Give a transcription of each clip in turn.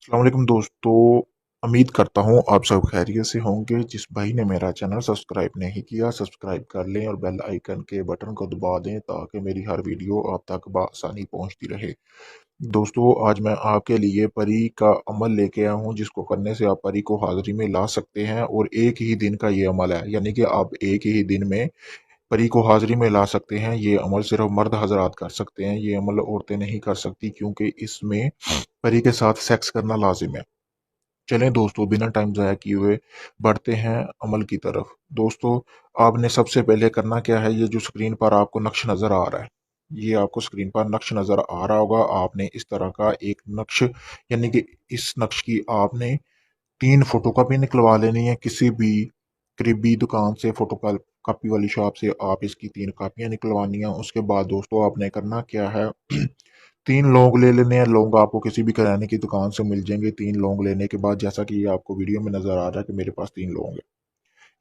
अस्सलाम वालेकुम दोस्तों। उम्मीद करता हूँ आप सब खैरियत से होंगे। जिस भाई ने मेरा चैनल सब्सक्राइब नहीं किया, सब्सक्राइब कर लें और बेल आइकन के बटन को दबा दें ताकि मेरी हर वीडियो आप तक बआसानी पहुँचती रहे। दोस्तों, आज मैं आपके लिए परी का अमल लेके आया हूँ जिसको करने से आप परी को हाजिरी में ला सकते हैं। और एक ही दिन का ये अमल है, यानी कि आप एक ही दिन में परी को हाजिरी में ला सकते हैं। ये अमल सिर्फ मर्द हजरात कर सकते हैं, ये अमल औरतें नहीं कर सकती क्योंकि इसमें परी के साथ सेक्स करना लाजिम है। चलें दोस्तों, बिना टाइम ज़ाया किए हुए बढ़ते हैं अमल की तरफ। दोस्तों, आपने सबसे पहले करना क्या है, ये जो स्क्रीन पर आपको नक्श नज़र आ रहा है, ये आपको स्क्रीन पर नक्श नज़र आ रहा होगा। आपने इस तरह का एक नक्श, यानी कि इस नक्श की आपने 3 फोटोकॉपी निकलवा लेनी है। किसी भी करीबी दुकान से, फोटो कॉपी वाली शॉप से आप इसकी 3 कापियाँ निकलवानी है। उसके बाद दोस्तों आपने करना क्या है, 3 लौंग ले लेने हैं। लौंग आपको किसी भी किराने की दुकान से मिल जाएंगे। 3 लौंग लेने के बाद, जैसा कि ये आपको वीडियो में नजर आ रहा है कि मेरे पास 3 लौंग है,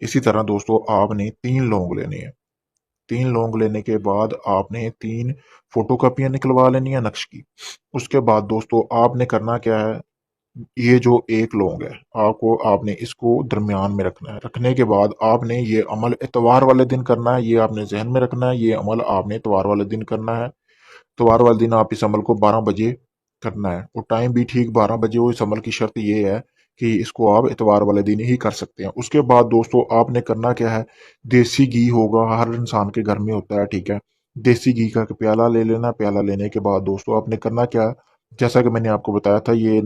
इसी तरह दोस्तों आपने 3 लौंग लेने हैं। 3 लौंग लेने के बाद आपने 3 फोटोकॉपियां निकलवा लेनी है नक्श की। उसके बाद दोस्तों आपने करना क्या है, ये जो एक लौंग है, आपने इसको दरमियान में रखना है। रखने के बाद आपने ये अमल इतवार वाले दिन करना है। ये आपने जहन में रखना है, ये अमल आपने इतवार वाले दिन करना है। इतवार वाले दिन आप इस अमल को 12 बजे करना है, और टाइम भी ठीक 12 बजे हो। इस अमल की शर्त ये है कि इसको आप इतवार वाले दिन ही कर सकते हैं। उसके बाद दोस्तों आपने करना क्या है, देसी घी होगा, हर इंसान के घर में होता है, ठीक है। देसी घी का प्याला ले लेना। प्याला लेने के बाद दोस्तों आपने करना क्या, जैसा कि मैंने आपको बताया था, ये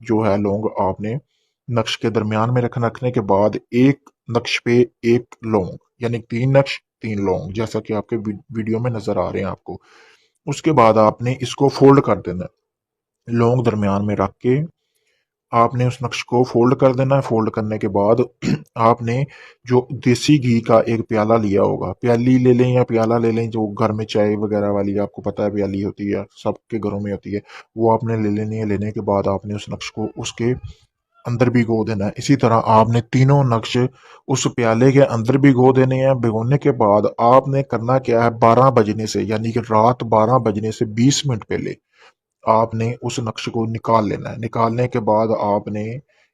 जो है लौंग आपने नक्श के दरमियान में रखना। रखने के बाद एक नक्श पे एक लौंग, यानी 3 नक्श 3 लौंग, जैसा कि आपके वीडियो में नजर आ रहे हैं आपको। उसके बाद आपने इसको फोल्ड कर देना है। लौंग दरमियान में रख के आपने उस नक्श को फोल्ड कर देना है। फोल्ड करने के बाद आपने जो देसी घी का एक प्याला लिया होगा, प्याली ले लें या प्याला ले लें, जो घर में चाय वगैरह वाली आपको पता है प्याली होती है, सबके घरों में होती है, वो आपने ले लेनी है। लेने के बाद आपने उस नक्श को उसके अंदर भिगो देना है। इसी तरह आपने तीनों नक्श उस प्याले के अंदर भिगो देने हैं। भिगोने के बाद आपने करना क्या है, 12 बजने से, यानी कि रात 12 बजने से 20 मिनट पहले आपने उस नक्श को निकाल लेना है। निकालने के बाद आपने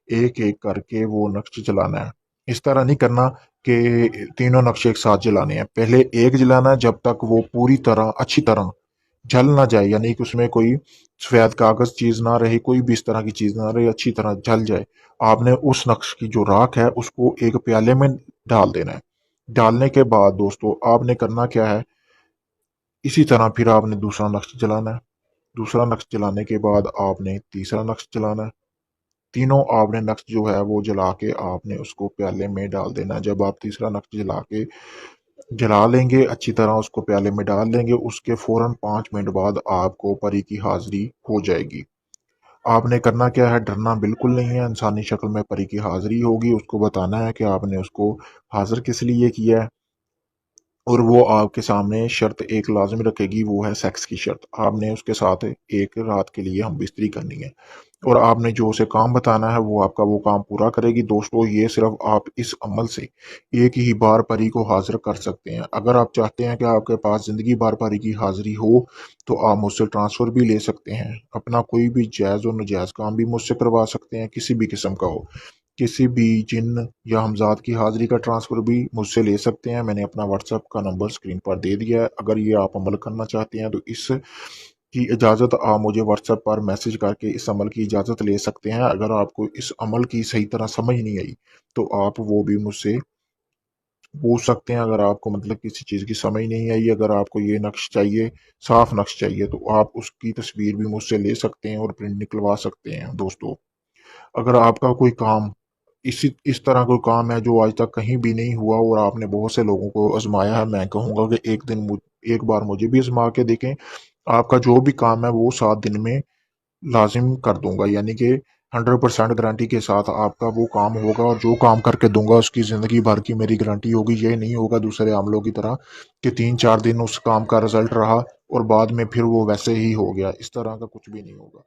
एक एक करके वो नक्श जलाना है। इस तरह नहीं करना कि तीनों नक्श एक साथ जलाने हैं। पहले एक जलाना है जब तक वो पूरी तरह अच्छी तरह जल ना जाए, यानी कि उसमें कोई सफेद कागज चीज ना रहे, कोई भी इस तरह की चीज ना रहे, अच्छी तरह जल जाए। आपने उस नक्श की जो राख है उसको एक प्याले में डाल देना है। डालने के बाद दोस्तों आपने करना क्या है, इसी तरह फिर आपने दूसरा नक्श जलाना है। दूसरा नक्श जलाने के बाद आपने तीसरा नक्श जलाना है। तीनों आपने नक्श जो है वो जला के आपने उसको प्याले में डाल देना है। जब आप तीसरा नक्श जला लेंगे, अच्छी तरह उसको प्याले में डाल लेंगे, उसके फौरन 5 मिनट बाद आपको परी की हाजिरी हो जाएगी। आपने करना क्या है, डरना बिल्कुल नहीं है। इंसानी शक्ल में परी की हाजिरी होगी, उसको बताना है कि आपने उसको हाजिर किस लिए किया है। और वो आपके सामने शर्त एक लाजमी रखेगी, वो है सेक्स की शर्त। आपने उसके साथ एक रात के लिए हम बिस्तरी करनी है, और आपने जो उसे काम बताना है वो आपका वो काम पूरा करेगी। दोस्तों, ये सिर्फ आप इस अमल से एक ही बार परी को हाजिर कर सकते हैं। अगर आप चाहते हैं कि आपके पास जिंदगी भर परी की हाजिरी हो, तो आप मुझसे ट्रांसफर भी ले सकते हैं। अपना कोई भी जायज़ और नाजायज़ काम भी मुझसे करवा सकते हैं, किसी भी किस्म का हो। किसी भी जिन या हमजाद की हाजिरी का ट्रांसफ़र भी मुझसे ले सकते हैं। मैंने अपना व्हाट्सएप का नंबर स्क्रीन पर दे दिया है। अगर ये आप अमल करना चाहते हैं तो इस की इजाज़त आप मुझे व्हाट्सएप पर मैसेज करके इस अमल की इजाज़त ले सकते हैं। अगर आपको इस अमल की सही तरह समझ नहीं आई तो आप वो भी मुझसे पूछ सकते हैं। अगर आपको मतलब किसी चीज़ की समझ नहीं आई, अगर आपको ये नक्श चाहिए, साफ नक्श चाहिए, तो आप उसकी तस्वीर भी मुझसे ले सकते हैं और प्रिंट निकलवा सकते हैं। दोस्तों, अगर आपका कोई काम इस तरह कोई काम है जो आज तक कहीं भी नहीं हुआ और आपने बहुत से लोगों को आजमाया है, मैं कहूँगा कि एक बार मुझे भी आजमा के देखें। आपका जो भी काम है वो 7 दिन में लाजिम कर दूंगा, यानी कि 100% गारंटी के साथ आपका वो काम होगा। और जो काम करके दूंगा उसकी ज़िंदगी भर की मेरी गारंटी होगी। ये नहीं होगा दूसरे आमलों की तरह कि 3-4 दिन उस काम का रिजल्ट रहा और बाद में फिर वो वैसे ही हो गया। इस तरह का कुछ भी नहीं होगा।